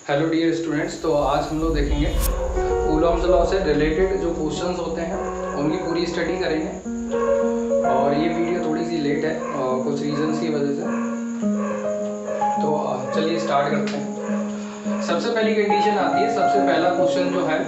Hello dear students, तो आज हम लोग देखेंगे कूलॉम्स लॉ से रिलेटेड जो क्वेश्चंस होते हैं उनकी पूरी स्टडी करेंगे। और ये वीडियो थोड़ी सी लेट है कुछ रीजंस की वजह से। तो चलिए स्टार्ट करते हैं। सबसे पहली कंडीशन आती है, सबसे पहला क्वेश्चन जो है,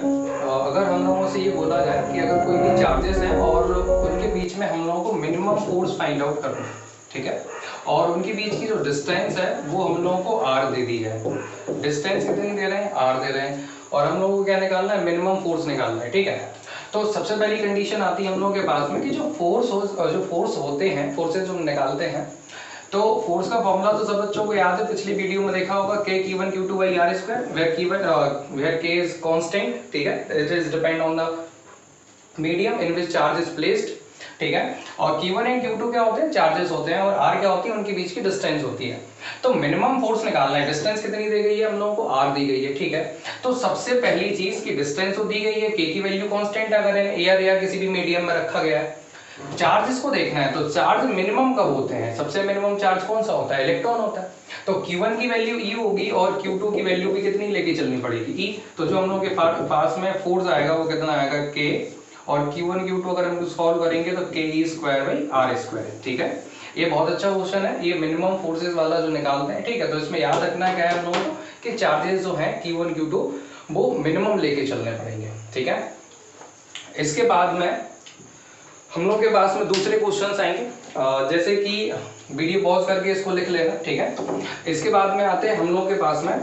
अगर हम लोगों से ये बोला जाए कि अगर कोई भी चार्जेस हैं और उनके बीच में हम लोगों को मिनिमम फोर्स फाइंड आउट करना है, ठीक है, और उनके बीच की जो डिस्टेंस है वो हम लोगों को r दे दी है। डिस्टेंस कितनी दे रहे हैं? r दे रहे हैं। और हम लोगों को क्या निकालना है? मिनिमम फोर्स निकालना है, ठीक है। तो सबसे पहली कंडीशन आती है हम लोगों के पास में कि जो फोर्स होते हैं, फोर्सेज हम निकालते हैं, तो फोर्स का फॉर्मूला तो सब बच्चों को याद है, पिछली वीडियो में देखा होगा, k q1 q2 by r square where k is constant, ठीक है, it is depend on the medium in which charge is placed, ठीक है। और Q1 एंड Q2 क्या होते हैं? चार्जेस होते हैं। और R क्या होती है? उनके बीच की डिस्टेंस होती है। तो मिनिमम फोर्स निकालना है। डिस्टेंस कितनी दी गई है हम लोगों को? R दी गई है, ठीक है। तो सबसे पहली चीज की डिस्टेंस तो दी गई है, K की वैल्यू कांस्टेंट है अगर एयर या किसी भी मीडियम में रखा गया है। चार्जेस को देखना है, तो चार्ज मिनिमम कब होते हैं? सबसे मिनिमम चार्ज कौन सा होता है? इलेक्ट्रॉन होता है। तो Q1 की वैल्यू E होगी और Q2 की वैल्यू भी कितनी लेके चलनी पड़ेगी? E। तो जो हम लोग के पास में फोर्स आएगा वो कितना आएगा? K। और Q1 Q2 अगर हम सॉल्व करेंगे तो ke square by r square, ठीक है। ये बहुत अच्छा क्वेश्चन है, ये मिनिमम फोर्सेस वाला जो निकालते हैं, ठीक है। तो इसमें याद रखना क्या है हम लोगों को कि चार्जेस जो हैं Q1 Q2 वो मिनिमम लेके चलने पड़ेंगे, ठीक है। इसके बाद में हम लोग के पास में दूसरे क्वेश्चन आएंगे, जैसे कि वीडियो पॉज करके इसको लिख लेना, ठीक है। इसके बाद में आते हैं हम लोग के पास में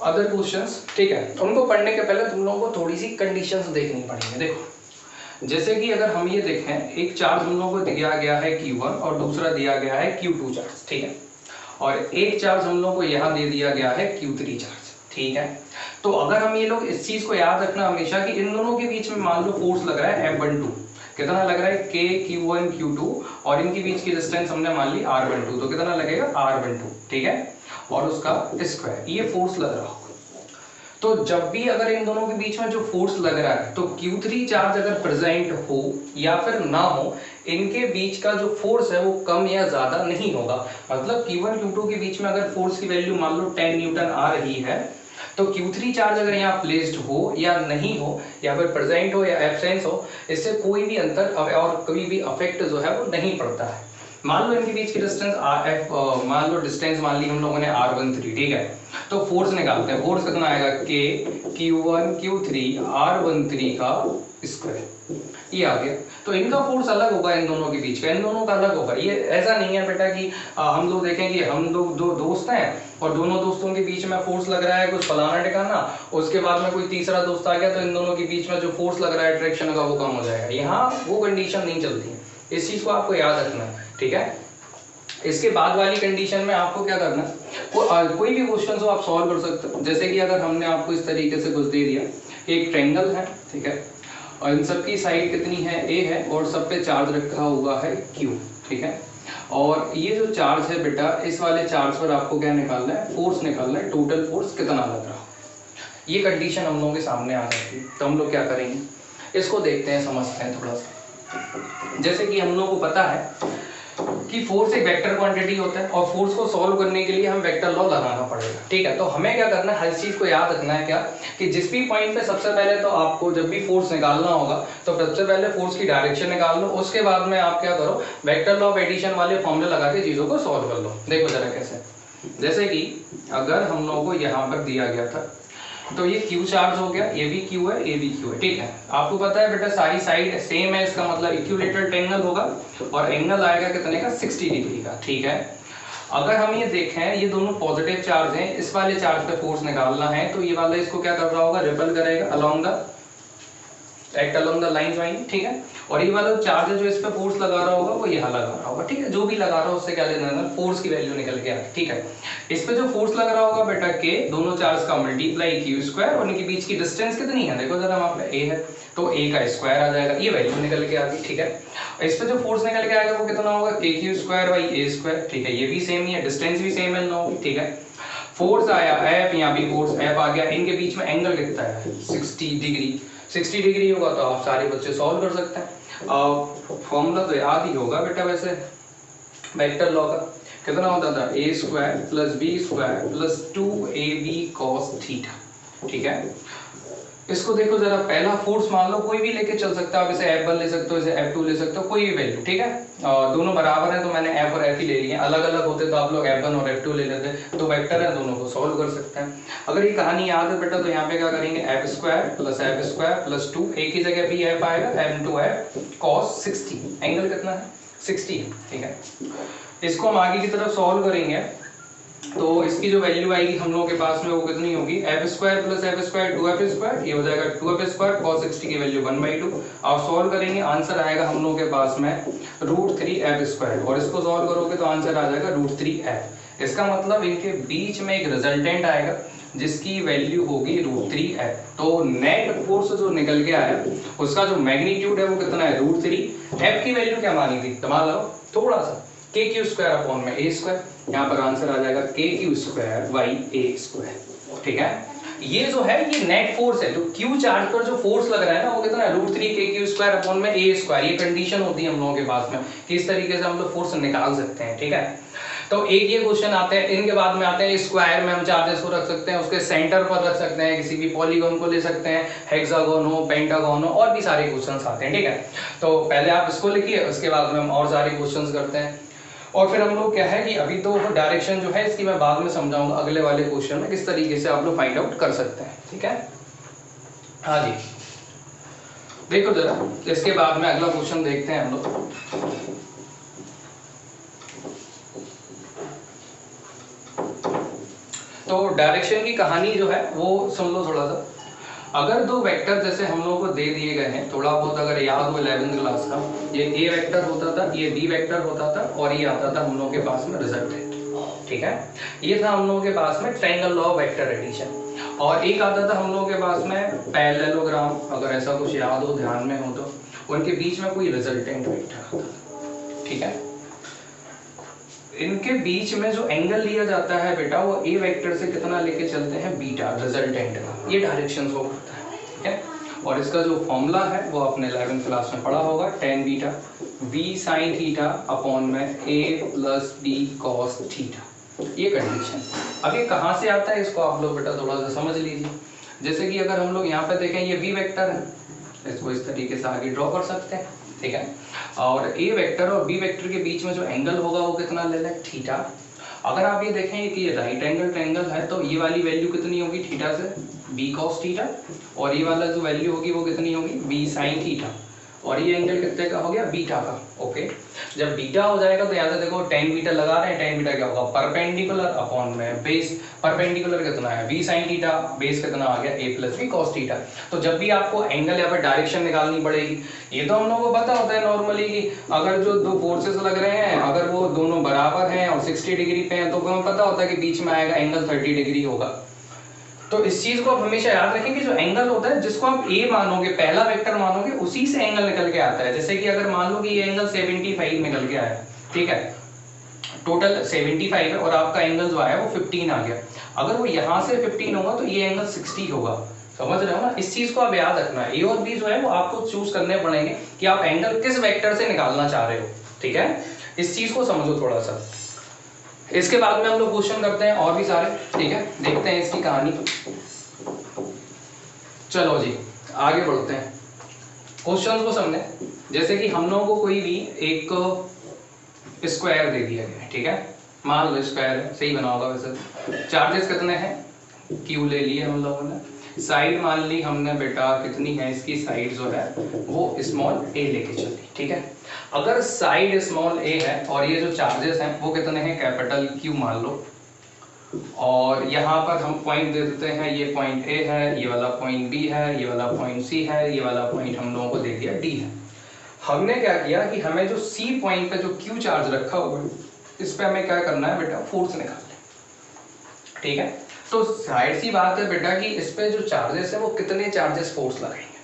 अदर क्वेश्चंस, ठीक है। उनको पढ़ने के पहले तुम लोगों को थोड़ी सी कंडीशंस देखनी पड़ेंगी। देखो, जैसे कि अगर हम ये देखें, एक चार्ज हम लोगों को दिया गया है Q1 और दूसरा दिया गया है Q2 चार्ज, ठीक है। और एक चार्ज हम लोगों को यहाँ दे दिया गया है Q3 चार्ज, ठीक है। तो अगर हम ये लोग इस चीज को याद रखना हमेशा कि इन दोनों के बीच में मान लो फोर्स लग रहा है F12, कितना लग रहा है? K Q1 Q2, और इनके बीच की डिस्टेंस हमने मान ली R12, तो कितना लगेगा? R12, ठीक है। और उसका स्क्वायर, ये फोर्स लग रहा होगा। तो जब भी अगर इन दोनों के बीच में जो फोर्स लग रहा है, तो Q3 चार्ज अगर प्रेजेंट हो या फिर ना हो, इनके बीच का जो फोर्स है वो कम या ज्यादा नहीं होगा। मतलब Q1 Q2 के बीच में अगर फोर्स की वैल्यू मान लो 10 न्यूटन आ रही है, तो Q3 चार्ज अगर यहाँ प्लेस्ड हो या नहीं हो, या फिर प्रेजेंट हो या एब्सेंस हो, इससे कोई भी अंतर और कोई भी अफेक्ट जो है वो नहीं पड़ता है। मान लो इनके बीच की डिस्टेंस मान लो डिस्टेंस मान ली हम लोगों ने R13, ठीक है। तो फोर्स निकालते हैं। फोर्स कितना आएगा? K Q1 Q3 R13 का स्क्वायर, ये आ गया। तो इनका फोर्स अलग होगा, इन दोनों के बीच का, इन दोनों का अलग होगा। ये ऐसा नहीं है बेटा कि हम लोग देखेंगे हम लोग दो दोस्त हैं और दोनों दोस्तों के बीच में फोर्स लग रहा है कुछ फलाना ठिकाना, उसके बाद में कोई तीसरा दोस्त आ गया तो इन दोनों के बीच में जो फोर्स लग रहा है अट्रैक्शन का वो कम हो जाएगा। यहाँ वो कंडीशन नहीं चलती है, इस चीज को आपको याद रखना है, ठीक है। इसके बाद वाली कंडीशन में आपको क्या करना है, कोई भी क्वेश्चन हो आप सॉल्व कर सकते हो। जैसे कि अगर हमने आपको इस तरीके से कुछ दे दिया, एक ट्रायंगल है, ठीक है, और इन सबकी साइड कितनी है? A है, और सब पे चार्ज रखा हुआ है Q, ठीक है। और ये जो चार्ज है बेटा, इस वाले चार्ज पर आपको क्या निकालना है? फोर्स निकालना है। टोटल फोर्स कितना लग रहा है, ये कंडीशन हम लोगों के सामने आ जाती है। तो हम लोग क्या करेंगे, इसको देखते हैं, समझते हैं थोड़ा सा। जैसे कि हम लोगों को पता है कि फोर्स एक वेक्टर क्वांटिटी होता है और फोर्स को सॉल्व करने के लिए हम वेक्टर लॉ लगाना पड़ेगा, ठीक है। तो हमें क्या करना है, हर चीज को याद रखना है क्या, कि जिस भी पॉइंट पे सबसे पहले तो आपको जब भी फोर्स निकालना होगा तो सबसे पहले फोर्स की डायरेक्शन निकाल लो, उसके बाद में आप क्या करो, वेक्टर लॉ ऑफ एडिशन वाले फॉर्मूले लगा के चीजों को सॉल्व कर लो। देखो जरा कैसे, जैसे कि अगर हम लोगों को यहाँ पर दिया गया था, तो ये Q चार्ज हो गया, ये भी Q है, ये भी Q है, ठीक है। आपको पता है बेटा सारी साइड सेम है, इसका मतलब इक्विलेटरल ट्रायंगल होगा और एंगल आएगा कितने का? 60 डिग्री का, ठीक है। अगर हम ये देखें, ये दोनों पॉजिटिव चार्ज हैं, इस वाले चार्ज पे फोर्स निकालना है, तो ये वाला इसको क्या कर रहा होगा? रिपल करेगा अलोंग द लाइन ज्वाइनिंग, ठीक है। और ये वाला चार्ज है जो इस पे फोर्स लगा रहा होगा वो यहाँ लगा रहा होगा, ठीक है। जो भी लगा रहा हो उससे क्या लेना है? फोर्स की वैल्यू निकल के आए, ठीक है। इस पे जो फोर्स लग रहा होगा बेटा K, दोनों चार्ज का मल्टीप्लाई Q स्क्वायर, और इनके बीच की डिस्टेंस कितनी है? देखो जरा वहां पे A है, तो A का स्क्वायर आ जाएगा, ये वैल्यू निकल के आ गई, ठीक है। इस पे जो फोर्स निकल के आएगा वो कितना होगा? KQ square by A square, ठीक है। ये भी सेम ही है, डिस्टेंस भी सेम है, नो, ठीक है। फोर्स आया F, यहाँ भी फोर्स F आ गया, इनके बीच में एंगल कितना है? 60 डिग्री। 60 डिग्री होगा तो आप सारे बच्चे सॉल्व कर सकते हैं। फॉर्मूला तो याद ही होगा बेटा वैसे वेक्टर लॉ का, कितना होता था A square plus B square plus 2ab cos theta. ठीक है, इसको देखो जरा, पहला फोर्स मान लो कोई भी लेके चल सकता है, आप इसे F1 ले सकते हो, इसे F2 ले सकते हो, कोई भी वैल्यू। ठीक है, दोनों बराबर है तो मैंने F और F ही ले लिए, अलग अलग होते तो आप लोग F1 और F2 ले लेते, तो वेक्टर है दोनों को सॉल्व कर सकते हैं। अगर ये कहानी याद है बेटा तो यहाँ पे क्या करेंगे, F स्क्वायर प्लस 2, एक ही जगह भी F आएगा, M2F cos 60, एंगल कितना है 60 है। ठीक है, इसको हम आगे की तरफ सॉल्व करेंगे तो इसकी जो वैल्यू आएगी हम लोगों के पास में वो कितनी होगी, F square plus F square 2F square, ये हो जाएगा 2F स्क्वायर, cos 60 की वैल्यू 1/2, और सॉल्व करेंगे आंसर आएगा हम लोगों के पास में √3F स्क्वायर, और इसको सॉल्व करोगे तो आंसर आ जाएगा √3F। इसका मतलब इनके बीच में एक रिजल्टेंट आएगा जिसकी वैल्यू होगी √3F। तो नेट फोर्स जो निकल के आया उसका जो मैग्नीट्यूड है वो कितना है √3। F की वैल्यू क्या मानी थी, मान लो थोड़ा सा KQ स्क्वायर अपॉन में A स्क्वायर, यहाँ पर आंसर आ जाएगा KQ square by A square. ठीक है, ये जो है ये नेट फोर्स है, जो Q चार्ज पर जो फोर्स लग रहा है ना वो कितना है √3 KQ स्क्वायर अपॉन में A स्क्वायर। ये कंडीशन होती है हम लोगों के पास में कि इस तरीके से हम लोग फोर्स निकाल सकते हैं। ठीक है, तो एक ये क्वेश्चन आते हैं, इनके बाद में आते हैं स्क्वायर में हम चार्जेस को रख सकते हैं, उसके सेंटर पर रख सकते हैं, किसी भी पॉलीगॉन को ले सकते हैं, हेक्सागोन हो, पेंटागोन हो, और भी सारे क्वेश्चंस आते हैं। ठीक है, तो पहले आप इसको लिखिए, उसके बाद में हम और सारे क्वेश्चंस करते हैं, और फिर हम लोग क्या है कि अभी तो डायरेक्शन जो है इसकी मैं बाद में समझाऊंगा अगले वाले क्वेश्चन में किस तरीके से आप लोग फाइंड आउट कर सकते हैं। ठीक है, हाँ जी, देखो जरा, इसके बाद में अगला क्वेश्चन देखते हैं हम लोग। तो डायरेक्शन की कहानी जो है वो सुन लो थोड़ा सा। अगर दो वेक्टर जैसे हम लोगों को दे दिए गए हैं, थोड़ा बहुत अगर याद हो 11th क्लास का, ये A वेक्टर होता था, ये B वेक्टर होता था, और ये आता था हम लोगों के पास में रिजल्टेंट। ठीक है, ये था हम लोगों के पास में triangle law of vector addition, और एक आता था हम लोगों के पास में पैरेललोग्राम, अगर ऐसा कुछ याद हो ध्यान में हो तो, उनके बीच में कोई रिजल्टेंट वेक्टर आता था। ठीक है, इनके बीच में जो एंगल लिया जाता है बेटा वो A वेक्टर से कितना लेके चलते हैं, बीटा, रिजल्टेंट का, ये डायरेक्शन शो करता है। ठीक है, और इसका जो फॉर्मूला है वो आपने 11th क्लास में पढ़ा होगा, tan beta V sin theta upon में A plus B cos theta, ये कंडीशन। अब ये कहाँ से आता है इसको आप लोग बेटा थोड़ा सा समझ लीजिए। जैसे कि अगर हम लोग यहाँ पे देखें, ये V वेक्टर है, इसको इस तरीके से आगे ड्रॉ कर सकते हैं। ठीक है, और A वेक्टर और B वेक्टर के बीच में जो एंगल होगा वो कितना ले लें, थीटा। अगर आप ये देखें कि ये राइट एंगल ट्रायंगल है तो ये वाली वैल्यू कितनी होगी थीटा से, B cos थीटा, और ये वाला जो वैल्यू होगी वो कितनी होगी, B sin थीटा, और ये एंगल कितने का हो गया, बीटा का। ओके, जब बीटा हो जाएगा तो यहाँ से देखो tan बीटा लगा रहे हैं, tan बीटा क्या होगा, परपेंडिकुलर अपॉन में बेस, परपेंडिकुलर कितना है B sin थीटा, बेस कितना आ गया A plus B cos theta. तो जब भी आपको एंगल या फिर डायरेक्शन निकालनी पड़ेगी, ये तो हम लोगों को पता होता है नॉर्मली कि अगर जो दो फोर्सेस लग रहे हैं अगर वो दोनों बराबर हैं और 60 डिग्री पे हैं तो हमें पता होता है कि बीच में आएगा एंगल 30 डिग्री होगा। तो इस चीज को आप हमेशा याद रखें कि जो एंगल होता है जिसको आप A मानोगे, पहला वेक्टर मानोगे, उसी से एंगल निकल के आता है। जैसे कि अगर मान लो कि ये एंगल 75 निकल के आया, ठीक है, टोटल 75 है और आपका एंगल जो आया वो 15 आ गया, अगर वो यहाँ से 15 होगा तो ये एंगल 60 होगा। समझ रहे हो ना, इस चीज को आप याद रखना है। A और B जो है वो आपको चूज करने पड़ेंगे कि आप एंगल किस वेक्टर से निकालना चाह रहे हो। ठीक है, इस चीज को समझो थोड़ा सा। इसके बाद में हम लोग क्वेश्चन करते हैं और भी सारे। ठीक है, देखते हैं इसकी कहानी। चलो जी आगे बढ़ते हैं, क्वेश्चन को समझे। जैसे कि हम लोगों को कोई भी एक स्क्वायर दे दिया गया है, ठीक है, मान लो स्क्वायर है, सही बना होगा वैसे। चार्जेस कितने हैं, Q ले लिए हम लोगों ने, साइड मान ली हमने बेटा कितनी है, इसकी साइड जो है वो स्मॉल a लेके चली। ठीक है, अगर साइड स्मॉल a है और ये जो चार्जेस हैं वो कितने हैं, कैपिटल Q मान लो, और यहाँ पर हम पॉइंट दे देते हैं, ये पॉइंट A है, ये वाला पॉइंट B है, ये वाला पॉइंट C है, ये वाला पॉइंट हम लोगों को दे दिया D है। हमने क्या किया कि हमें जो C पॉइंट पे जो Q चार्ज रखा हुआ है इस पे हमें क्या करना है बेटा, फोर्स निकालना। ठीक है, तो जाहिर सी बात है बेटा कि इस पे जो चार्जेस है वो कितने चार्जेस फोर्स लगाएंगे।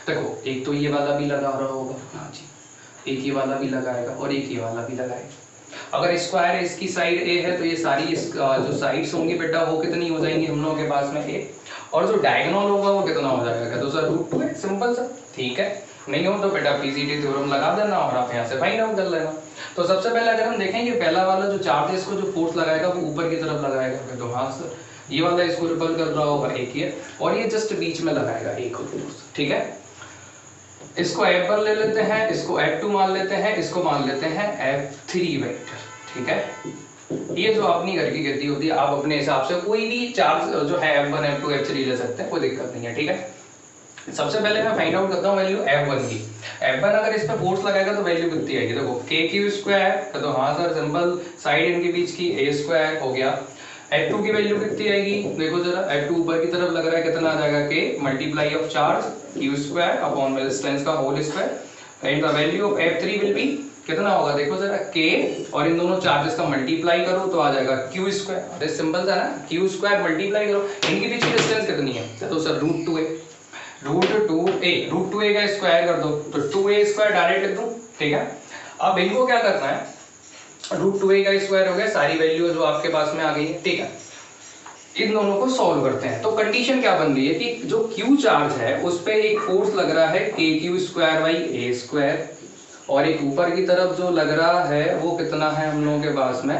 देखो एक तो ये वाला भी लगा रहा होगा, हाँ जी, एक ये वाला भी लगाएगा और एक ये वाला भी लगाएगा। अगर स्क्वायर है, इसकी साइड A है तो ये सारी जो साइड्स होंगी बेटा वो कितनी हो जाएंगी हम लोगों के पास में A, और जो डायगोनल होगा वो कितना हो जाएगा, तो सर √2 है, सिंपल सा। ठीक है, नहीं हो तो बेटा PCT थ्योरम लगा देना और आप यहाँ से फाइंड आउट कर लेना। तो सबसे पहले अगर हम देखें, ये पहला वाला जो चार्ज है इसको जो फोर्स लगाएगा वो ऊपर की तरफ लगाएगा, तो हाँ सर ये वाला इसको रिपल कर रहा होगा एक ये, और ये जस्ट बीच में लगाएगा एक फोर्स, ठीक है। इसको F1 ले लेते हैं, इसको F2 मान लेते हैं, इसको मान लेते हैं F3 वेक्टर, ठीक है। ये जो अपनी घर की गति होती है, आप अपने हिसाब से कोई भी चार्ज जो है F1 F2 F3 ले सकते हैं, कोई दिक्कत नहीं है, ठीक है। सबसे पहले मैं फाइंड आउट करता हूँ वैल्यू F1 की। F1 अगर इस पे फोर्स लगाएगा तो वैल्यू कितनी आएगी, देखो KQ², तो हाँ सर सिंपल, साइड इनके बीच की A² हो गया। F2 की वैल्यू कितनी आएगी, देखो जरा, F2 ऊपर की तरफ लग रहा है, कितना आ जाएगा K multiply of charge Q² upon resistance का whole square, and the value of F3 will be कितना होगा, देखो जरा K, और इन दोनों चार्जेस का मल्टीप्लाई करो तो आ जाएगा Q²। अरे सिंपल था ना, Q² मल्टीप्लाई करो, इनके बीच की डिस्टेंस कितनी है, तो सर √2a, √2a का स्क्वायर कर दो तो 2a² डायरेक्ट लिख दूं, ठीक है। अब इनको क्या करना है, √2a का स्क्वायर हो गया, सारी वैल्यू जो आपके पास में आ गई है, ठीक है। इन दोनों को सॉल्व करते हैं, तो कंडीशन क्या बन रही है कि जो Q चार्ज है उस पे एक फोर्स लग रहा है KQ²/a², और एक ऊपर की तरफ जो लग रहा है वो कितना है हम लोगों के पास में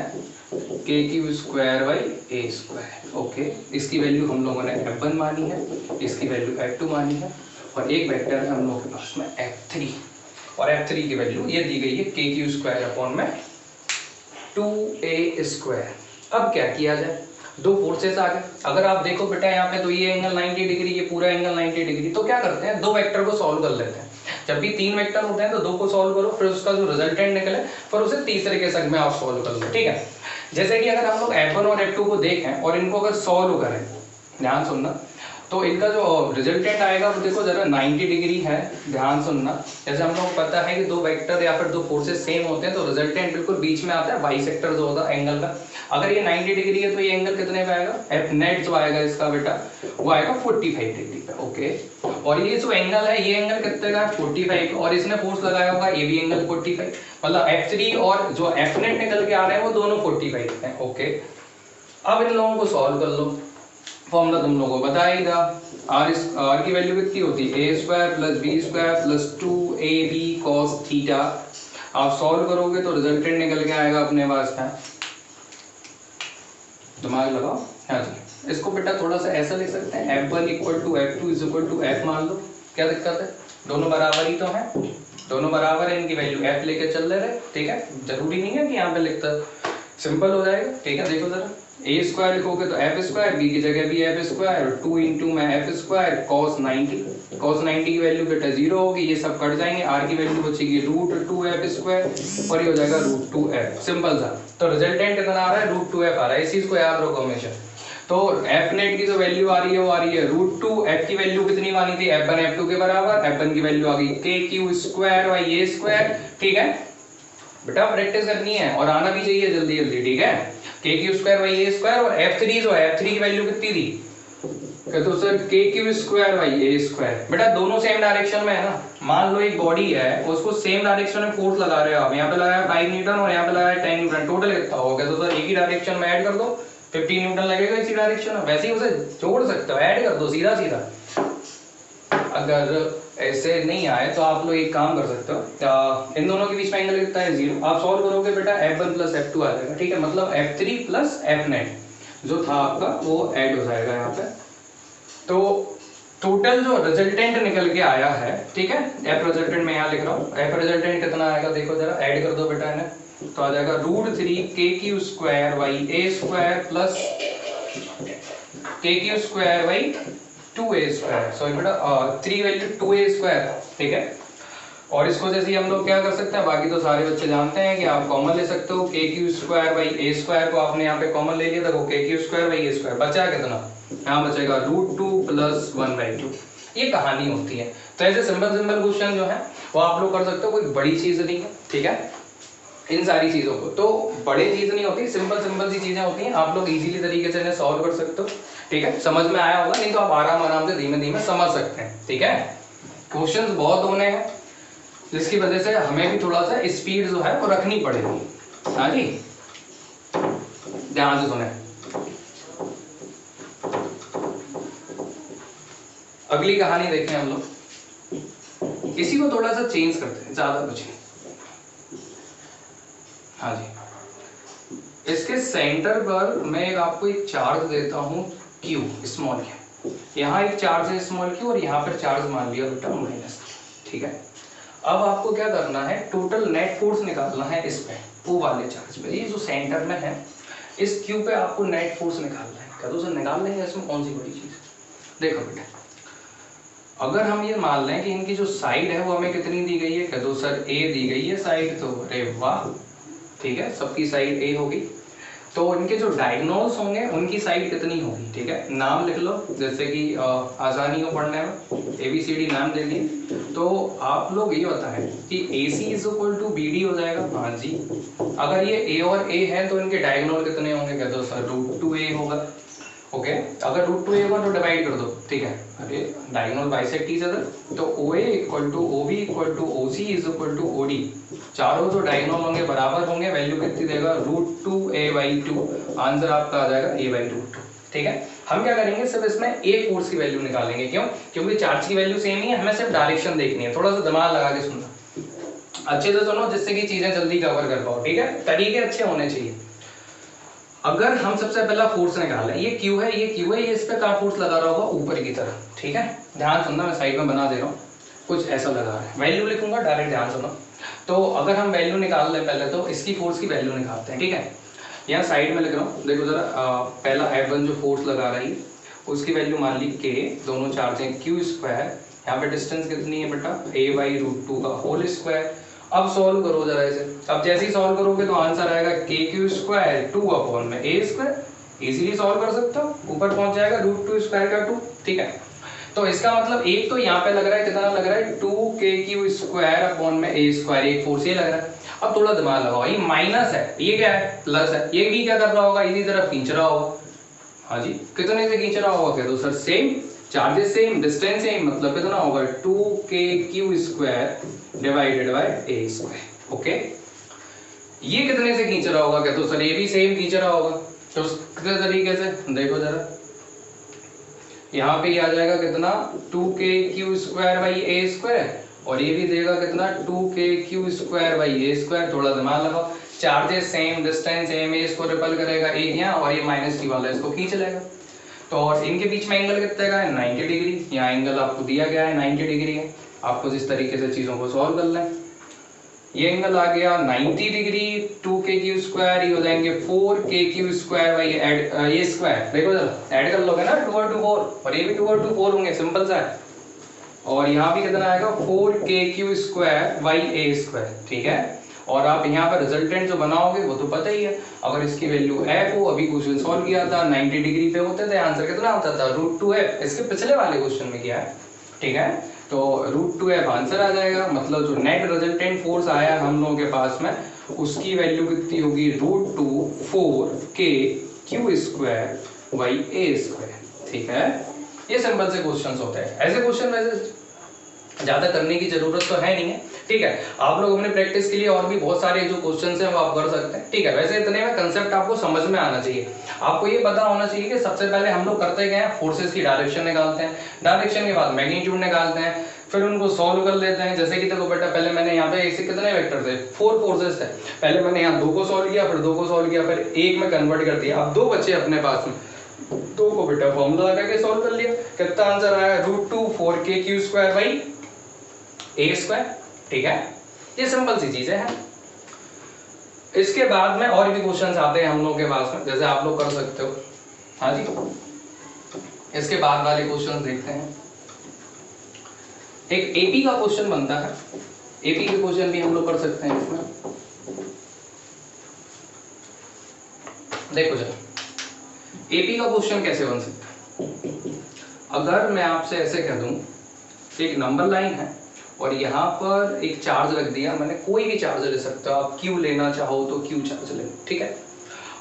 KQ²/a², ओके। इसकी वैल्यू हम लोगों ने F1 मानी है, इसकी वैल्यू F2 मानी है, और एक वेक्टर है हम लोगों के पास में F3, और F3 की वैल्यू ये दी गई है KQ²/2a²। अब क्या किया जाए, दो फोर्सेस आ गए। अगर आप देखो बेटा यहाँ पे, तो ये एंगल 90 डिग्री, ये पूरा एंगल 90 डिग्री, तो क्या करते हैं, दो वेक्टर को सॉल्व कर लेते हैं। जब भी तीन वेक्टर होते हैं तो दो को सॉल्व करो, फिर उसका जो रिजल्टेंट निकले फिर उसे तीसरे के संग में आप सॉल्व कर लो, ठीक है। जैसे कि अगर हम लोग F1 और F2 को देखें और इनको अगर सॉल्व करें, ध्यान सुनना, तो इनका जो रिजल्टेंट आएगा वो देखो जरा 90 डिग्री है, ध्यान सुनना। जैसे हम लोग पता है कि दो वेक्टर या फिर दो फोर्सेस सेम होते हैं तो रिजल्टेंट बिल्कुल बीच में आता है, बाइसेक्टर जो होता है एंगल का। अगर ये 90 डिग्री है तो ये एंगल कितने पे आएगा, F नेट जो आएगा इसका बेटा वो आएगा 45 डिग्री पे, ओके। और ये जो एंगल है, ये एंगल कितने का है, 45, और इसने फोर्स लगाया होगा ये भी एंगल 45, मतलब F3 और जो F नेट निकल के आ रहे हैं वो दोनों 45 है, ओके। अब इन लोगों को सॉल्व कर लो, फॉर्मूला तुम लोगों को बताया ही था, r की वैल्यू कितनी होती है, a² + b² + 2ab cos theta. आप सॉल्व करोगे तो रिजल्टेंट निकल के आएगा अपने पास में, दिमाग लगाओ, हाँ जी। इसको बेटा थोड़ा सा ऐसा लिख सकते हैं, F1 = F2 = F मान लो, क्या दिक्कत है, दोनों बराबर ही तो हैं, दोनों बराबर है, इनकी वैल्यू F लेके चल रहे, ठीक है। जरूरी नहीं है कि यहाँ पे लिखता, सिंपल हो जाएगा, ठीक है। देखो जरा, a² लिखोगे तो F², b की जगह भी F², 2 इंटू में F² cos 90 की वैल्यू बेटा 0 होगी, ये सब कट जाएंगे, r की वैल्यू बचेगी √2f² और ये हो जाएगा √2f, सिंपल सा। तो रिजल्टेंट कितना आ रहा है, √2f आ रहा है, इस चीज को याद रखो हमेशा। तो F नेट की जो वैल्यू आ रही है वो आ रही है √2, F की वैल्यू कितनी मानी थी, F1 F2 के बराबर, F1 की वैल्यू आ गई KQ²/a², ठीक है। बेटा प्रैक्टिस करनी है और आना भी चाहिए जल्दी जल्दी, ठीक है। KQ²/a² और F3 जो है, F3 की वैल्यू कितनी थी, तो सर KQ²/a²। बेटा दोनों सेम डायरेक्शन में है ना, मान लो एक बॉडी है उसको सेम डायरेक्शन में फोर्स लगा रहे हो आप, यहाँ पे लगाया 5 न्यूटन और यहाँ पे लगाया 10 न्यूटन, टोटल कितना होगा, तो सर एक ही डायरेक्शन में ऐड कर दो, 15 न्यूटन लगेगा इसी डायरेक्शन में, वैसे ही उसे जोड़ सकते हो, ऐड कर दो सीधा सीधा। अगर ऐसे नहीं आए तो आप लोग एक काम कर सकते हो, इन दोनों के बीच में एंगल कितना है, 0, आप सॉल्व करोगे बेटा F1 + F2 आ जाएगा, ठीक है। मतलब F3 + F नेट जो था आपका वो ऐड हो जाएगा यहाँ पे, तो टोटल जो रिजल्टेंट निकल के आया है, ठीक है। F रिजल्टेंट मैं यहाँ लिख रहा हूँ, F रिजल्टेंट कितना आएगा, देखो जरा, ऐड कर दो बेटा इन्हें, तो आ जाएगा √3 KQ²/a² प्लस KQ²/2a², सॉरी बेटा 3 वैल्यू 2a², ठीक है। और इसको जैसे ही हम लोग क्या कर सकते हैं, बाकी तो सारे बच्चे जानते हैं कि आप कॉमन ले सकते हो, KQ²/a² को आपने यहाँ पे कॉमन ले लिया, देखो KQ²/a², बचा कितना, यहाँ बचेगा √2 + 1/2, ये कहानी होती है। तो ऐसे सिंपल क्वेश्चन जो है वो आप लोग कर सकते हो, कोई बड़ी चीज नहीं है, ठीक है। इन सारी चीजों को तो बड़ी चीज नहीं होती, सिंपल सी चीजें होती हैं, आप लोग इजीली तरीके से इन्हें सॉल्व कर सकते हो, ठीक है। समझ में आया होगा, नहीं तो आप आराम से धीमे समझ सकते हैं, ठीक है। क्वेश्चंस बहुत होने हैं जिसकी वजह से हमें भी थोड़ा सा स्पीड जो है वो रखनी पड़ेगी, हाँ जी, ध्यान से सुने। अगली कहानी देखें हम लोग, इसी को थोड़ा सा चेंज करते हैं, ज्यादा कुछ नहीं। हाँ जी, इसके सेंटर पर मैं आपको एक चार्ज देता हूँ Q स्मॉल Q, यहाँ एक चार्ज है स्मॉल Q और यहाँ पर चार्ज मान लिया बेटा माइनस Q, ठीक है। अब आपको क्या करना है, टोटल नेट फोर्स निकालना है इस पे, O वाले चार्ज पे, ये जो सेंटर में है इस Q पे आपको नेट फोर्स निकालना है। क्या दोस्तों निकाल लेंगे, इसमें कौन सी बड़ी चीज। देखो बेटा, अगर हम ये मान लें कि इनकी जो साइड है वो हमें कितनी दी गई है, क्या दो सर A दी गई है साइड, तो अरे वाह, ठीक है, सबकी साइड A होगी। तो इनके जो डायगोनल्स होंगे उनकी साइड कितनी होगी, ठीक है, नाम लिख लो जैसे कि आसानी हो पढ़ने में, ABCD नाम दे दिए। तो आप लोग ये बताएं कि AC is equal to BD हो जाएगा, हाँ जी। अगर ये A और A है तो इनके डायगोनल कितने होंगे, क्या दो सर √2A होगा, ओके। अगर √2A होगा तो डिवाइड कर दो, ठीक है, अरे डायगोनल बाइसेक्ट ईच अदर, तो OA equal to OB equal to OC is equal to OD, चारों जो डायगोनल होंगे बराबर होंगे, वैल्यू कितनी देगा √2A/2, आंसर आपका आ जाएगा A/√2, ठीक है। हम क्या करेंगे, सिर्फ इसमें A फोर्स की वैल्यू निकालेंगे, क्यों, क्योंकि चार्ज की वैल्यू सेम ही है, हमें सिर्फ डायरेक्शन देखनी है, थोड़ा सा दिमाग लगा के सुनना, अच्छे से सुनो जिससे कि चीजें जल्दी कवर कर पाओ, ठीक है, तरीके अच्छे होने चाहिए। अगर हम सबसे पहला फोर्स निकालें, ये Q है, ये Q है, ये इस पे कहाँ फोर्स लगा रहा होगा, ऊपर की तरफ, ठीक है। ध्यान सुनना, मैं साइड में बना दे रहा हूँ, कुछ ऐसा लगा रहा है, वैल्यू लिखूंगा डायरेक्ट, ध्यान सुनो। तो अगर हम वैल्यू निकाल लें पहले, तो इसकी फोर्स की वैल्यू निकालते हैं, ठीक है। यहाँ साइड में लिख रहा हूँ, देखो जरा, पहला F1 जो फोर्स लगा रही है उसकी वैल्यू मान ली K, दोनों चार्ज हैं Q², यहाँ पे डिस्टेंस कितनी है बेटा, A/√2 का होल स्क्वायर। अब सॉल्व करो जरा इसे, अब जैसे ही सॉल्व करोगे तो आंसर आएगा KQ² 2/A², इजीली सॉल्व कर सकते हो, ऊपर पहुंच जाएगा √2² का 2, ठीक है। तो इसका मतलब एक तो यहाँ पे लग रहा है, कितना लग रहा है, 2KQ²/A², एक फोर्स ये लग रहा है। अब थोड़ा दिमाग लगाओ, ये माइनस है, ये क्या है, प्लस है, ये भी क्या कर रहा होगा, इसी तरफ खींच रहा होगा, हाँ जी, कितने से खींच रहा होगा, क्या तो sir same, charges same, distance same, मतलब कितना होगा 2KQ² divided by A², okay. ये कितने से खींच रहा होगा, क्या तो सर ये भी सेम खींच रहा होगा, तो कितने तरीके से देखो जरा, यहाँ पे आ जाएगा कितना 2KQ²/A², और ये भी देगा कितना 2KQ²/A², थोड़ा दिमाग लगाओ, चार्जेस सेम, डिस्टेंस सेम, इसको रिपल करेगा एक यहाँ, और ये -Q वाला इसको खींच लेगा। तो और इनके बीच में एंगल कितने का है, 90 डिग्री, यहाँ एंगल आपको दिया गया है 90 डिग्री है, आपको जिस तरीके से चीज़ों को सॉल्व कर लें, ये एंगल आ गया 90 डिग्री, 2KQ², ये हो जाएंगे 4KQ²/A², देखो जरा ऐड कर लोगे ना 2 और 2 4, और ये भी 2 और 2 4 होंगे, सिंपल सा है। और यहाँ भी कितना आएगा 4KQ²/A², ठीक है। और आप यहाँ पर रिजल्टेंट जो बनाओगे वो तो पता ही है, अगर इसकी वैल्यू F हो, अभी क्वेश्चन सॉल्व किया था 90 डिग्री पे होते थे, आंसर कितना होता था √2F, इसके पिछले वाले क्वेश्चन में किया है, ठीक है। तो √2F आंसर आ जाएगा, मतलब जो नेट रिजल्टेंट फोर्स आया हम लोगों के पास में, उसकी वैल्यू कितनी होगी √2 4KQ²/A², ठीक है। ये सिंपल से क्वेश्चंस होते हैं, ऐसे क्वेश्चन वैसे ज्यादा करने की जरूरत तो है नहीं है, ठीक है। आप लोग अपने प्रैक्टिस के लिए और भी बहुत सारे जो क्वेश्चंस हैं वो आप कर सकते हैं, ठीक है। वैसे इतने में कंसेप्ट आपको समझ में आना चाहिए, आपको ये पता होना चाहिए कि सबसे पहले हम लोग करते क्या है, फोर्सेस की डायरेक्शन निकालते हैं, डायरेक्शन के बाद मैग्नीट्यूड निकालते हैं, फिर उनको सॉल्व कर लेते हैं। जैसे कि देखो बेटा, पहले मैंने यहाँ पे ऐसे कितने वेक्टर थे, 4 फोर्सेस थे, पहले मैंने यहाँ 2 को सॉल्व किया, फिर 2 को सॉल्व किया, फिर 1 में कन्वर्ट कर दिया, अब 2 बचे अपने पास में, 2 को बेटा फॉर्मूला लगा के सॉल्व कर लिया, कितना आंसर आया √2 4KQ²/A², ठीक है। ये सिंपल सी चीजें हैं। इसके बाद में और भी क्वेश्चंस आते हैं हम लोगों के पास में, जैसे आप लोग कर सकते हो, हाँ जी। इसके बाद वाले क्वेश्चंस देखते हैं। एक एपी का क्वेश्चन बनता है, एपी के क्वेश्चन भी हम लोग कर सकते हैं इसमें। देखो जरा, एपी का क्वेश्चन कैसे बन सकता है। अगर मैं आपसे ऐसे कह दूं, एक नंबर लाइन है और यहाँ पर एक चार्ज रख दिया मैंने, कोई भी चार्ज ले सकते हो आप, क्यू लेना चाहो तो क्यू चार्ज ले, ठीक है।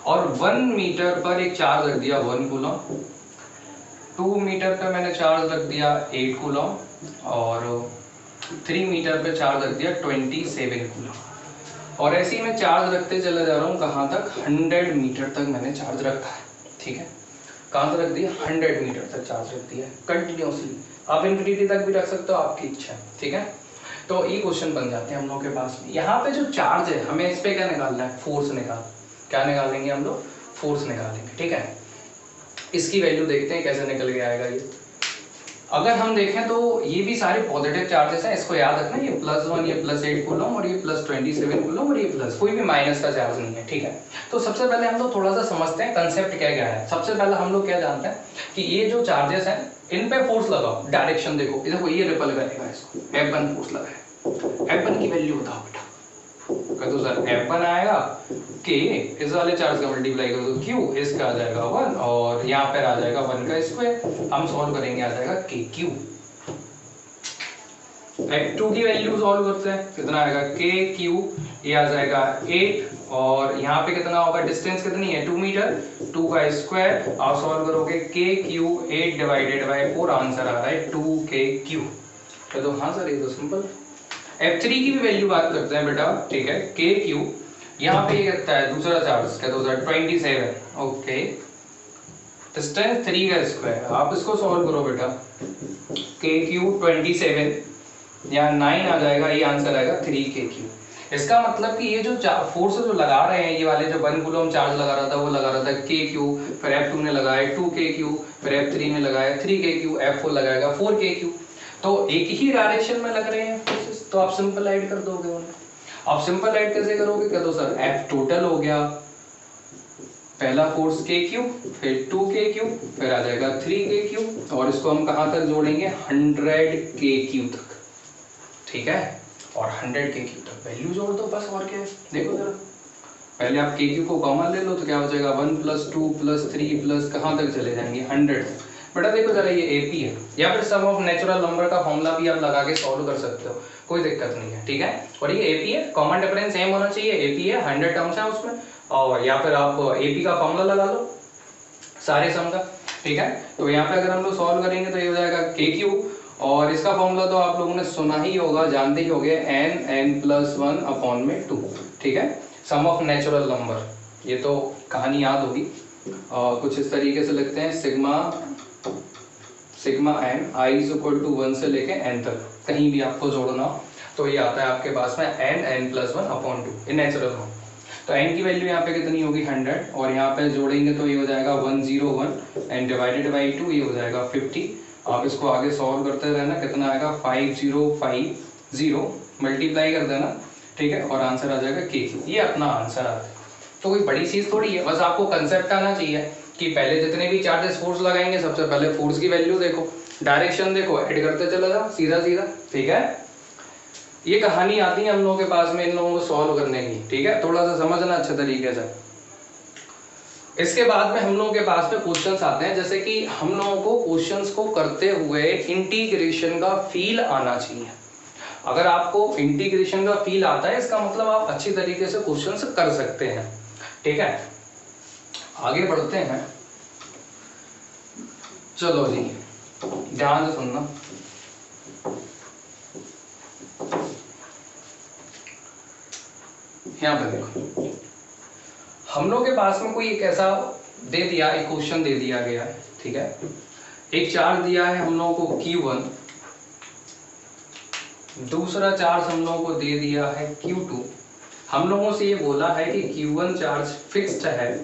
और 1 मीटर पर एक चार्ज रख दिया 1 कूलम, 2 मीटर पर मैंने चार्ज रख दिया 8 कूलम, और 3 मीटर पर चार्ज रख दिया 27 कूलम। और ऐसे ही मैं चार्ज रखते चला जा रहा हूँ, कहाँ तक, 100 मीटर तक मैंने चार्ज रखा है, ठीक है। कहाँ से रख दिया, 100 मीटर तक चार्ज रख दिया कंटिन्यूसली, आप इन्फिनिटी तक भी रख सकते हो, आपकी इच्छा है, ठीक है। तो ये क्वेश्चन बन जाते हैं हम लोग के पास में। यहाँ पे जो चार्ज है हमें इस पे क्या निकालना है, फोर्स क्या निकालेंगे हम लोग, फोर्स निकालेंगे, ठीक है। इसकी वैल्यू देखते हैं कैसे निकल के आएगा ये। अगर हम देखें तो ये भी सारे पॉजिटिव चार्जेस हैं, इसको याद रखना, ये +1, ये +8 कूलम और ये +27 कूलम और ये प्लस, कोई भी माइनस का चार्ज नहीं है, ठीक है। तो सबसे पहले हम लोग थोड़ा सा समझते हैं कंसेप्ट क्या क्या है। सबसे पहले हम लोग क्या जानते हैं कि ये जो चार्जेस हैं इन पे फोर्स लगाओ, डायरेक्शन देखो, देखो ये रिपल करेगा इसको, F1 फोर्स लगाए, F1 की वैल्यू बताओ बेटा, तो सर F1 आएगा K, इस वाले चार्ज का मल्टीप्लाई कर दो Q, इसका आ जाएगा 1 और यहाँ पर आ जाएगा 1 का स्क्वायर, हम सॉल्व करेंगे आ जाएगा KQ। F2 की वैल्यू सॉल्व करते हैं, कितना आएगा KQ, ये आ जाएगा 8 और यहाँ पे कितना होगा, डिस्टेंस कितनी है 2 मीटर, 2 का स्क्वायर, आप सॉल्व करोगे KQ 8 डिवाइडेड बाय 4, आंसर आ रहा है 2KQ। तो हाँ सर ये तो सिंपल। F3 की भी वैल्यू बात करते हैं बेटा, ठीक है, KQ, यहाँ पे ये कहता है दूसरा चार्ज क्या, 27, ओके, डिस्टेंस 3 का स्क्वायर, आप इसको सॉल्व करो बेटा, KQ 27 यहाँ 9 आ जाएगा, ये आंसर आएगा 3KQ। इसका मतलब कि ये जो फोर्स जो लगा रहे हैं, ये वाले जो 1 कूलम चार्ज लगा रहा था वो लगा रहा था KQ, फिर F2 ने लगाया 2KQ, फिर F3 ने लगाया 3KQ, F4 लगाएगा 4KQ। तो एक ही डायरेक्शन में लग रहे हैं फोर्सेस, तो आप सिंपल ऐड कर दोगे उन्हें। आप सिंपल ऐड कैसे करोगे, कह दो सर F टोटल हो गया, पहला फोर्स KQ, फिर 2KQ, फिर आ जाएगा 3KQ और इसको हम कहाँ तक जोड़ेंगे, 100KQ तक, ठीक है, और 100KQ तक वैल्यू जोड़ दो बस, और क्या है। देखो जरा पहले आप KQ को कॉमन ले लो तो क्या हो जाएगा 1 + 2 + 3 कहाँ तक चले जाएंगे 100। बेटा देखो जरा ये AP है, या फिर सम ऑफ नेचुरल नंबर का फॉर्मूला भी आप लगा के सॉल्व कर सकते हो, कोई दिक्कत नहीं है, ठीक है। और ये AP है, कॉमन डिफरेंस सेम होना चाहिए, AP है, 100 टर्म्स है उसमें, और या फिर आप AP का फॉर्मूला लगा लो सारे सम का, ठीक है। तो यहाँ पे अगर हम लोग सॉल्व करेंगे तो ये हो जाएगा KQ, और इसका फॉर्मूला तो आप लोगों ने सुना ही होगा, जानते ही होंगे, n+1/2, ठीक है, सम ऑफ नेचुरल नंबर, ये तो कहानी याद होगी। कुछ इस तरीके से लिखते हैं, सिग्मा n i = 1 से लेके n तक, कहीं भी आपको जोड़ना तो ये आता है आपके पास में n+1/2 इन नेचुरल नंबर। तो n की वैल्यू यहाँ पे कितनी होगी 100, और यहाँ पे जोड़ेंगे तो ये हो जाएगा 101 एंड डिवाइडेड बाई 2, ये हो जाएगा 50। आप इसको आगे सॉल्व करते रहना, कितना आएगा 5050 मल्टीप्लाई कर देना, ठीक है, और आंसर आ जाएगा KQ। ये अपना आंसर आता है। तो कोई बड़ी चीज थोड़ी है, बस आपको कंसेप्ट आना चाहिए कि पहले जितने भी चार्जेस फोर्स लगाएंगे सबसे पहले फोर्स की वैल्यू देखो, डायरेक्शन देखो, ऐड करते चले जाओ सीधा सीधा, ठीक है। ये कहानी आती है हम लोगों के पास में इन लोगों को सॉल्व करने की, ठीक है, थोड़ा सा समझना अच्छे तरीके से। इसके बाद में हम लोगों के पास में क्वेश्चंस आते हैं, जैसे कि हम लोगों को क्वेश्चंस को करते हुए इंटीग्रेशन का फील आना चाहिए। अगर आपको इंटीग्रेशन का फील आता है इसका मतलब आप अच्छी तरीके से क्वेश्चंस कर सकते हैं, ठीक है। आगे बढ़ते हैं, चलो जी ध्यान से सुनना। यहाँ पे देखो, हम लोग के पास में कोई एक ऐसा दे दिया, एक क्वेश्चन दे दिया गया है, ठीक है। एक चार्ज दिया है हम लोगों को Q1, दूसरा चार्ज हम लोगों को दे दिया है Q2। हम लोगों से ये बोला है कि Q1 चार्ज फिक्स्ड है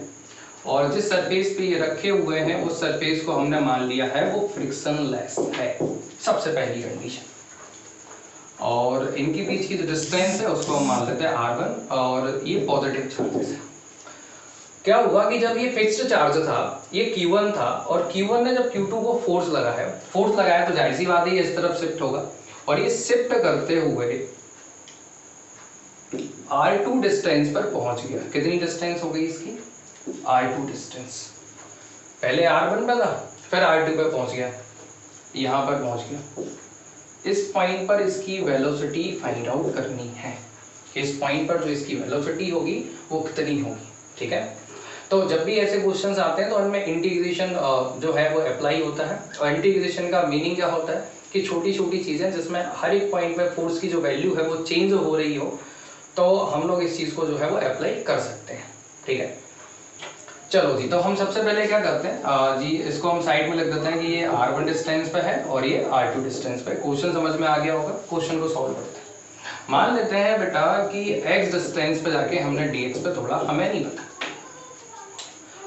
और जिस सरफेस पे ये रखे हुए हैं उस सरफेस को हमने मान लिया है वो फ्रिक्शनलेस है, सबसे पहली कंडीशन। और इनके बीच की जो डिस्टेंस है उसको हम मान लेते हैं R1 और ये पॉजिटिव चार्जेस है। क्या हुआ कि जब ये फिक्स्ड चार्ज था, ये Q1 था, और Q1 ने जब Q2 को फोर्स लगाया तो जाहिर सी बात है ये इस तरफ शिफ्ट होगा, और ये शिफ्ट करते हुए R2 डिस्टेंस पर पहुंच गया। कितनी डिस्टेंस हो गई इसकी, R2 डिस्टेंस, पहले R1 पे था फिर R2 पे पहुंच गया, यहां पर पहुंच गया। इस पॉइंट पर इसकी वेलोसिटी फाइंड आउट करनी है, इस पॉइंट पर जो इसकी वेलोसिटी होगी वो कितनी होगी, ठीक है। तो जब भी ऐसे क्वेश्चंस आते हैं तो उनमें इंटीग्रेशन जो है वो अप्लाई होता है, और इंटीग्रेशन का मीनिंग क्या होता है कि छोटी छोटी चीजें जिसमें हर एक पॉइंट पे फोर्स की जो वैल्यू है वो चेंज हो रही हो, तो हम लोग इस चीज को जो है वो अप्लाई कर सकते हैं, ठीक है। चलो जी, तो हम सबसे पहले क्या करते हैं जी, इसको हम साइड में लिख देते हैं कि ये R1 डिस्टेंस पे है और ये R2 डिस्टेंस पे। क्वेश्चन समझ में आ गया होगा, क्वेश्चन को सॉल्व करते हैं। मान लेते हैं बेटा कि x डिस्टेंस पे जाके हमने dx पे तोड़ा, हमें नहीं पता,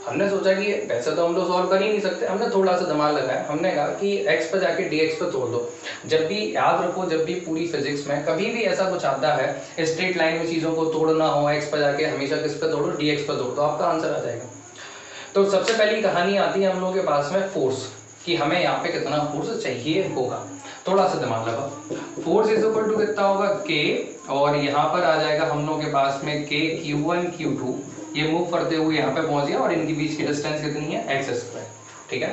हमने सोचा कि वैसे तो हम लोग सॉल्व कर ही नहीं सकते, हमने थोड़ा सा दिमाग लगाया, हमने कहा कि x पे जाके dx पे तोड़ दो। जब भी याद रखो, जब भी पूरी फिजिक्स में कभी भी ऐसा कुछ आता है स्ट्रेट लाइन में चीज़ों को तोड़ना हो, x पे जाके हमेशा किस पे तोड़ो, dx पे तोड़ो, तो आपका आंसर आ जाएगा। तो सबसे पहली कहानी आती है हम लोगों के पास में फोर्स, कि हमें यहाँ पे कितना फोर्स चाहिए होगा। थोड़ा सा दिमाग लगाओ, फोर्स इज इक्वल टू कितना होगा k, और यहाँ पर आ जाएगा हम लोग के पास में k q1 q2, ये मूव करते हुए यहाँ पे पहुंच गया और इनके बीच की डिस्टेंस कितनी है x², ठीक है।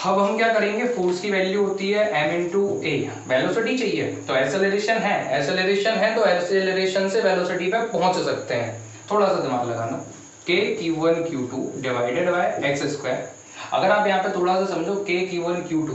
अब हम क्या करेंगे, फोर्स की वैल्यू होती है m इंटू ए, वेलोसिटी चाहिए तो एक्सेलरेशन है, एक्सेलरेशन है तो एक्सेलरेशन से वेलोसिटी पे पहुंच सकते हैं। थोड़ा सा दिमाग लगाना, k q1 q2 divided by x²। अगर आप यहाँ पे थोड़ा सा समझो, k q1 q2,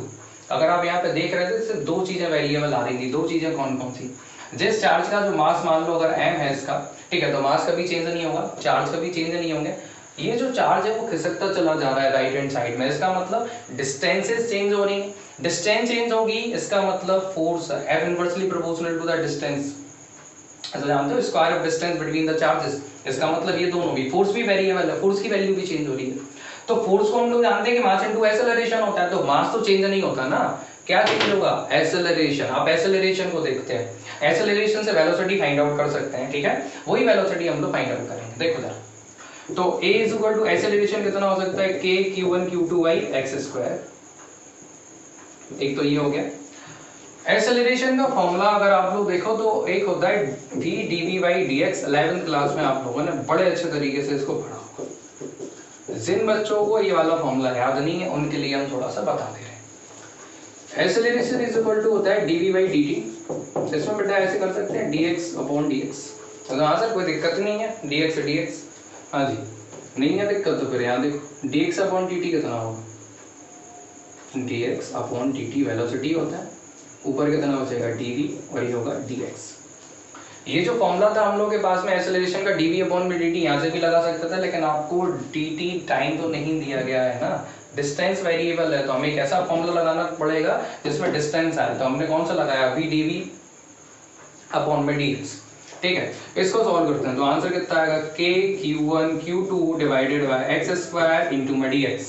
अगर आप यहाँ पे देख रहे थे सिर्फ दो चीजें वेरिएबल आ रही थी, दो चीजें कौन कौन सी, जिस चार्ज का जो मास मान लो अगर m है इसका, ठीक है, तो मास कभी चेंज नहीं होगा, चार्ज कभी चेंज नहीं होंगे, ये जो चार्ज है वो खिसकता चला जा रहा है राइट हैंड साइड में, इसका मतलब डिस्टेंसेस चेंज हो रही है, डिस्टेंस चेंज होगी इसका मतलब force F inversely proportional to the distance, ऐसा जानते हो, square of distance between the charges, इसका मतलब ये दोनों भी, फोर्स भी वेरिएबल है, फोर्स की वैल्यू भी चेंज हो रही है। तो फोर्स को हम लोग जानते हैं कि मास इनटू एक्सेलरेशन होता है, तो मास तो चेंज नहीं होता ना, क्या चेंज होगा, एक्सेलरेशन। आप एक्सेलरेशन को देखते हैं, एक्सेलरेशन से वेलोसिटी फाइंड आउट कर सकते हैं, ठीक है, वही वेलोसिटी हम लोग फाइंड आउट करेंगे। देखो जरा, तो a is equal to acceleration कितना हो सकता है, k q1 q2 by x², एक तो ये हो गया। एक्सेलरेशन का फॉर्मूला अगर आप लोग देखो तो एक होता है v dv by dx, 11th class में आप लोगों ने बड़े अच्छे तरीके से इसको पढ़ा होगा। जिन बच्चों को ये वाला फॉर्मूला याद नहीं है उनके लिए हम थोड़ा सा बता दे रहे हैं। एक्सेलरेशन इज इक्वल टू होता है dv बाई dt, इसमें बेटा ऐसे कर सकते हैं dx अपॉन dx, तो हाँ सर कोई दिक्कत नहीं है, dx dx, हाँ जी नहीं है दिक्कत, तो फिर यहाँ देखो dx अपॉन dt कितना होगा, dx अपॉन dt वेलोसिटी होता है, ऊपर कितना बचेगा dv और ये होगा dx। ये जो फॉर्मूला था हम लोग के पास में एक्सेलरेशन का dv अपॉन dt, यहाँ से भी लगा सकते थे, लेकिन आपको dt टाइम तो नहीं दिया गया है ना, डिस्टेंस वेरिएबल है, तो हमें एक ऐसा फॉर्मूला लगाना पड़ेगा जिसमें डिस्टेंस आए, तो हमने कौन सा लगाया, v dv अपॉन में dx, ठीक है। इसको सॉल्व करते हैं तो आंसर कितना आएगा, k q1 q2 divided by x² into में dx,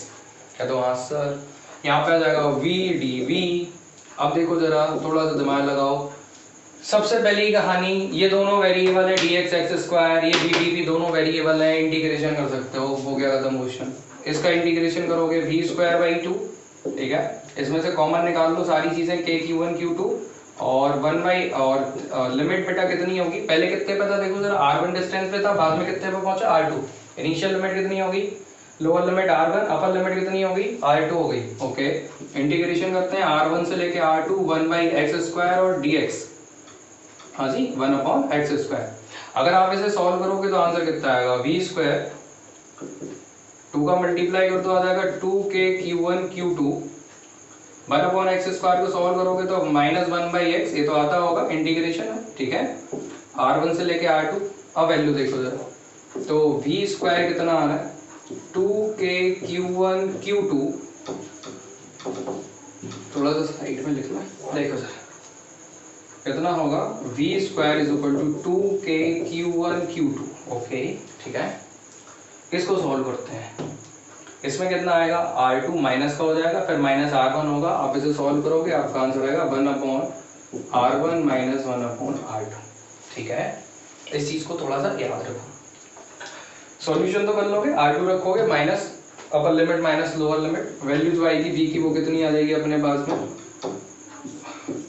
क्या तो आंसर यहाँ पे आ जाएगा v dv। अब देखो जरा थोड़ा सा दिमाग लगाओ, सबसे पहली कहानी, ये दोनों वेरिएबल है dx x², ये v dv दोनों वेरिएबल है, इंटीग्रेशन कर सकते हो गया खत्म क्वेश्चन। इसका इंटीग्रेशन करोगे v²/2, ठीक है, इसमें से कॉमन निकाल लो सारी चीजें, k q1 q2 और 1 और लिमिट बेटा कितनी होगी, पहले कितने पे था देखो जरा, r1 डिस्टेंस पे था, बाद में कितने पे पहुंचा, r2, इनिशियल लिमिट कितनी होगी, lower limit r1, upper limit कितनी होगी, r2 हो गई, ओके। इंटीग्रेशन करते हैं r1 से लेके r2, 1/x² और dx, हाँ जी 1/x²। अगर आप इसे सॉल्व करोगे तो आंसर कितना आएगा, v², 2 का मल्टीप्लाई कर तो आ जाएगा 2k q1 q2, 1/x² को सॉल्व करोगे तो -1/x, ये तो आता होगा, इंटीग्रेशन है, ठीक है, r1 से लेके r2। अब वैल्यू देखो जरा, तो v² कितना आ रहा है, 2k q1 q2, थोड़ा सा साइड में लिखना, देखो जरा कितना होगा, v² is equal to 2k q1 q2, okay, ठीक है। इसको सॉल्व करते हैं, इसमें कितना आएगा, r2 माइनस का हो जाएगा, फिर -r1 होगा, आप इसे सॉल्व करोगे आपका आंसर आएगा 1/r1 माइनस 1/r2, ठीक है। इस चीज को थोड़ा सा याद रखो, सॉल्यूशन तो कर लोगे, r2 रखोगे minus upper limit minus lower limit, value जो आएगी v की वो कितनी आ जाएगी अपने पास में,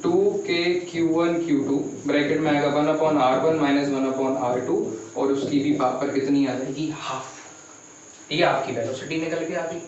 2k q1 q2 ब्रैकेट में आएगा 1/r1 माइनस 1/r2, और उसकी भी पावर कितनी आ जाएगी, हाफ, ये आपकी वेलोसिटी निकल के आ गई।